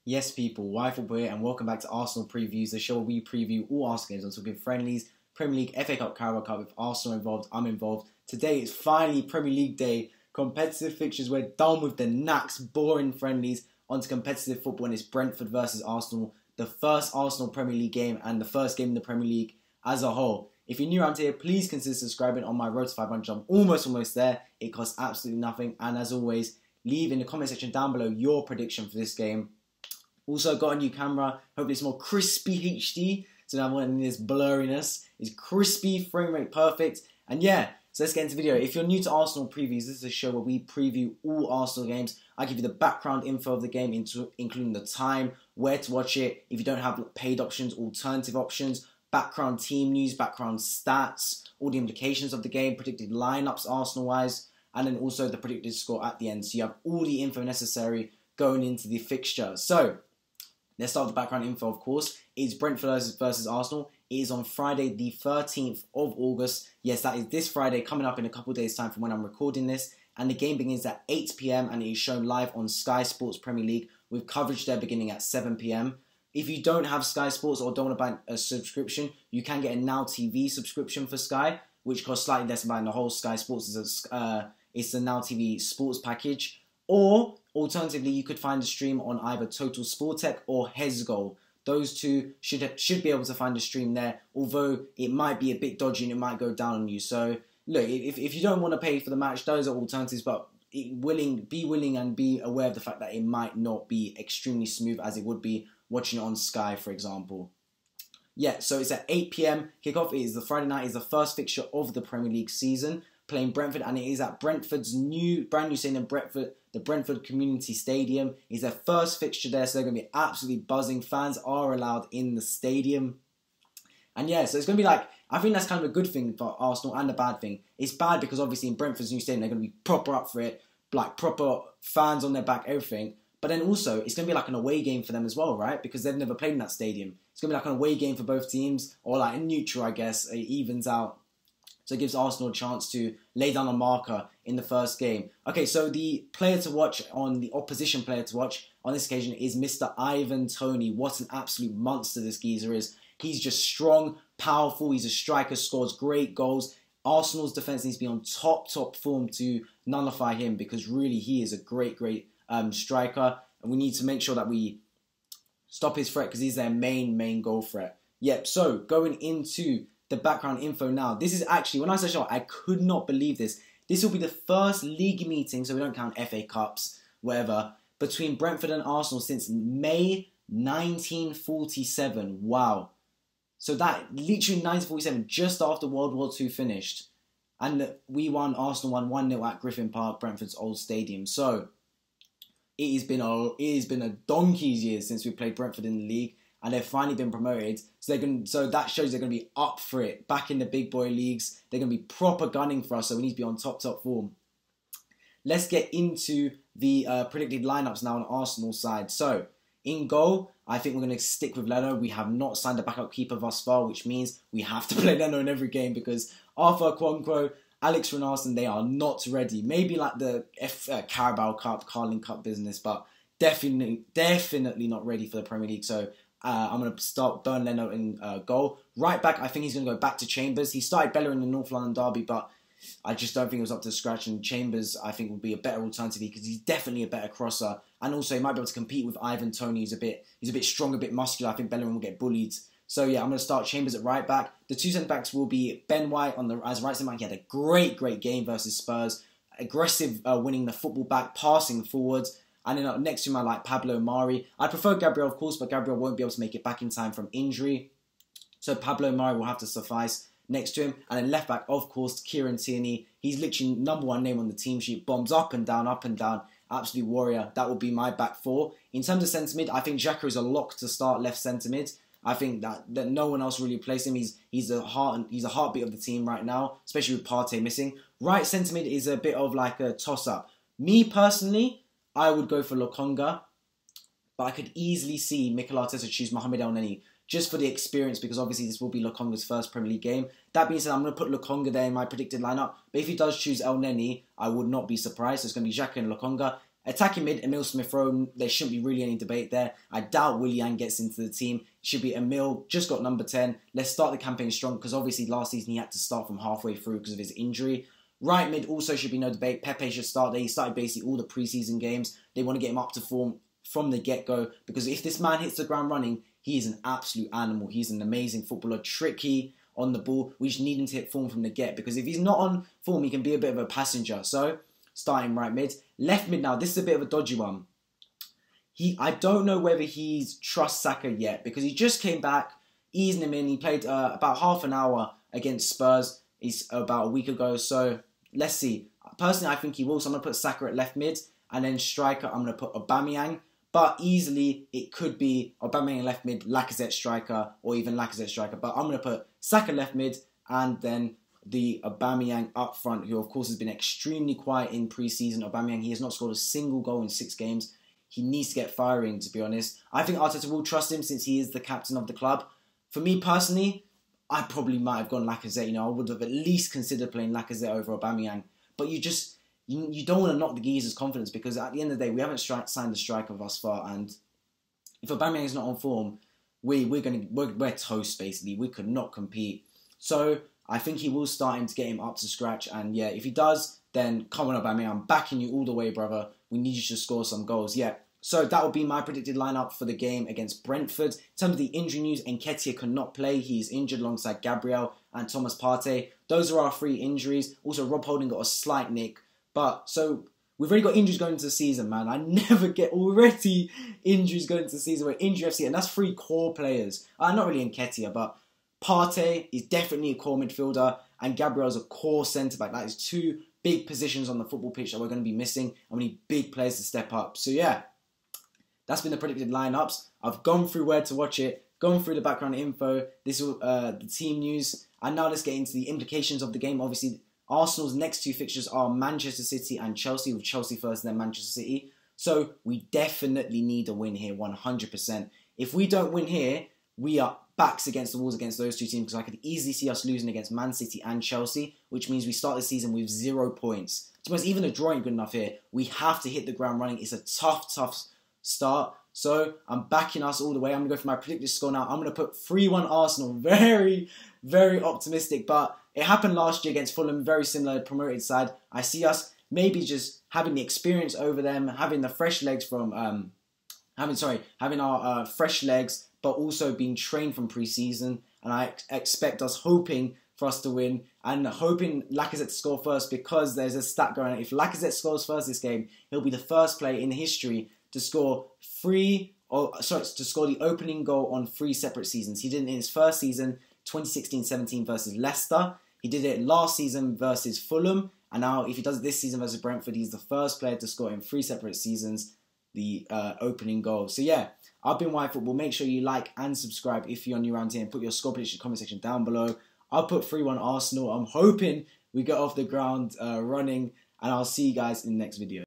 Yes, people, WhyFootball here, and welcome back to Arsenal Previews, the show where we preview all Arsenal games. I'm talking friendlies, Premier League, FA Cup, Carabao Cup. With Arsenal involved, I'm involved. Today is finally Premier League day. Competitive fixtures. We're done with the knacks, boring friendlies. Onto competitive football, and it's Brentford versus Arsenal. The first Arsenal Premier League game and the first game in the Premier League as a whole. If you're new around here, please consider subscribing on my road to 500. I'm almost there. It costs absolutely nothing. And as always, leave in the comment section down below your prediction for this game. Also got a new camera, hopefully it's more crispy HD, so now I'm wanting this blurriness. It's crispy, frame rate perfect, and yeah, so let's get into the video. If you're new to Arsenal Previews, this is a show where we preview all Arsenal games. I give you the background info of the game, including the time, where to watch it, if you don't have paid options, alternative options, background team news, background stats, all the implications of the game, predicted lineups Arsenal-wise, and then also the predicted score at the end. So you have all the info necessary going into the fixture. So let's start with the background info, of course. It's Brentford versus Arsenal. It is on Friday, the 13th of August. Yes, that is this Friday, coming up in a couple of days' time from when I'm recording this. And the game begins at 8 PM and it is shown live on Sky Sports Premier League with coverage there beginning at 7 PM. If you don't have Sky Sports or don't want to buy a subscription, you can get a Now TV subscription for Sky, which costs slightly less than buying the whole Sky Sports. It's the Now TV Sports package. Or, alternatively, you could find a stream on either Total Sportec or Hezgol. Those two should be able to find a stream there, although it might be a bit dodgy and it might go down on you. So, look, if you don't want to pay for the match, those are alternatives, but be willing and be aware of the fact that it might not be extremely smooth as it would be watching it on Sky, for example. Yeah, so it's at 8 PM kickoff. It is the Friday night, is the first fixture of the Premier League season, playing Brentford, and it is at Brentford's brand new stadium, the Brentford Community Stadium. It's their first fixture there, so they're going to be absolutely buzzing. Fans are allowed in the stadium. And yeah, so it's going to be like, I think that's kind of a good thing for Arsenal and a bad thing. It's bad because obviously in Brentford's new stadium, they're going to be proper up for it, like proper fans on their back, everything. But then also, it's going to be like an away game for them as well, right? Because they've never played in that stadium. It's going to be like an away game for both teams, or like a neutral, I guess. It evens out. So it gives Arsenal a chance to lay down a marker in the first game. Okay, so the player to watch, the opposition player to watch on this occasion is Mr. Ivan Toney. What an absolute monster this geezer is. He's just strong, powerful. He's a striker, scores great goals. Arsenal's defence needs to be on top form to nullify him, because really he is a great striker. And we need to make sure that we stop his threat, because he's their main goal threat. Yep, so going into the background info now. This is actually, when I say show, I could not believe this. This will be the first league meeting, so we don't count FA Cups, whatever, between Brentford and Arsenal since May 1947. Wow. So that, literally 1947, just after World War II finished. And Arsenal won 1-0 at Griffin Park, Brentford's old stadium. So, it has been a donkey's years since we played Brentford in the league. And they've finally been promoted, so that shows they're going to be up for it, back in the big boy leagues. They're going to be proper gunning for us, so we need to be on top form. Let's get into the predicted lineups now on Arsenal's side. So, in goal, I think we're going to stick with Leno. We have not signed a backup keeper thus far, which means we have to play Leno in every game, because Arthur Kwonkwo, Alex Renarson, they are not ready. Maybe like the Carabao Cup, Carling Cup business, but definitely not ready for the Premier League. So I'm going to start Bern Leno in goal. Right back, I think he's going to go back to Chambers. He started better in the North London derby, but I just don't think it was up to scratch. And Chambers, I think, would be a better alternative, because he's definitely a better crosser. And also, he might be able to compete with Ivan Toney. He's a bit strong, a bit muscular. I think Bellerin will get bullied. So yeah, I'm going to start Chambers at right back. The two centre backs will be Ben White as right centre back. He had a great game versus Spurs. Aggressive, winning the football back, passing forwards. And then up next to him, I like Pablo Mari. I prefer Gabriel, of course, but Gabriel won't be able to make it back in time from injury. So Pablo Mari will have to suffice next to him. And then left back, of course, Kieran Tierney. He's literally #1 name on the team sheet. Bombs up and down. Absolute warrior. That will be my back four. In terms of centre mid, I think Xhaka is a lock to start left centre mid. I think that no one else really replaces him. He's a heartbeat of the team right now, especially with Partey missing. Right centre mid is a bit of like a toss-up. Me personally, I would go for Lokonga, but I could easily see Mikel Arteta choose Mohamed Elneny just for the experience, because obviously this will be Lokonga's first Premier League game. That being said, I'm going to put Lokonga there in my predicted lineup, but if he does choose Elneny, I would not be surprised. So it's going to be Xhaka and Lokonga. Attacking mid, Emil Smith-Rowe, there shouldn't be really any debate there. I doubt Willian gets into the team. It should be Emil, just got number 10. Let's start the campaign strong, because obviously last season he had to start from halfway through because of his injury. Right mid also should be no debate. Pepe should start there. He started basically all the preseason games. They want to get him up to form from the get-go, because if this man hits the ground running, he is an absolute animal. He's an amazing footballer, tricky on the ball. We just need him to hit form from the get, because if he's not on form, he can be a bit of a passenger. So, starting right mid. Left mid now, this is a bit of a dodgy one. I don't know whether he's trust Saka yet, because he just came back, easing him in. He played about half an hour against Spurs about a week ago, so let's see. Personally, I think he will, so I'm going to put Saka at left mid, and then striker, I'm going to put Aubameyang. But easily, it could be Aubameyang left mid, Lacazette striker, or even Lacazette striker. But I'm going to put Saka left mid, and then the Aubameyang up front, who of course has been extremely quiet in pre-season. Aubameyang, he has not scored a single goal in 6 games. He needs to get firing, to be honest. I think Arteta will trust him since he is the captain of the club. For me personally, I probably might have gone Lacazette. You know, I would have at least considered playing Lacazette over Aubameyang. But you don't want to knock the geezer's confidence, because at the end of the day, we haven't signed the striker thus far, and if Aubameyang is not on form, we're toast basically. We could not compete. So I think he will start him to get him up to scratch, and yeah, if he does, then come on Aubameyang, I'm backing you all the way, brother. We need you to score some goals. Yeah. So that will be my predicted lineup for the game against Brentford. In terms of the injury news, Nketiah cannot play. He's injured alongside Gabriel and Thomas Partey. Those are our 3 injuries. Also, Rob Holding got a slight nick. But, so, we've already got injuries going into the season, man. I never get already injuries going into the season. We're injury FC, and that's 3 core players. Not really Nketiah, but Partey is definitely a core midfielder, and Gabriel's a core centre-back. That is 2 big positions on the football pitch that we're going to be missing, and we need big players to step up. So, yeah, that's been the predicted lineups. I've gone through where to watch it, gone through the background info, this is the team news, and now let's get into the implications of the game. Obviously, Arsenal's next 2 fixtures are Manchester City and Chelsea, with Chelsea first and then Manchester City. So we definitely need a win here, 100%. If we don't win here, we are backs against the walls against those 2 teams, because I could easily see us losing against Man City and Chelsea, which means we start the season with 0 points. To be honest, even a draw ain't good enough here. We have to hit the ground running. It's a tough start. So I'm backing us all the way. I'm going to go for my predicted score now. I'm going to put 3-1 Arsenal. Very, very optimistic, but it happened last year against Fulham, very similar promoted side. I see us maybe just having the experience over them, having the fresh legs from, having our fresh legs, but also being trained from pre-season. And I expect us hoping for us to win, and hoping Lacazette to score first, because there's a stat going on. If Lacazette scores first this game, he'll be the first player in history to score the opening goal on 3 separate seasons. He did it in his first season, 2016-17 versus Leicester. He did it last season versus Fulham. And now if he does it this season versus Brentford, he's the first player to score in 3 separate seasons the opening goal. So yeah, I've been WhyFootball. Make sure you like and subscribe if you're new around here, and put your score prediction in the comment section down below. I'll put 3-1 Arsenal. I'm hoping we get off the ground running, and I'll see you guys in the next video.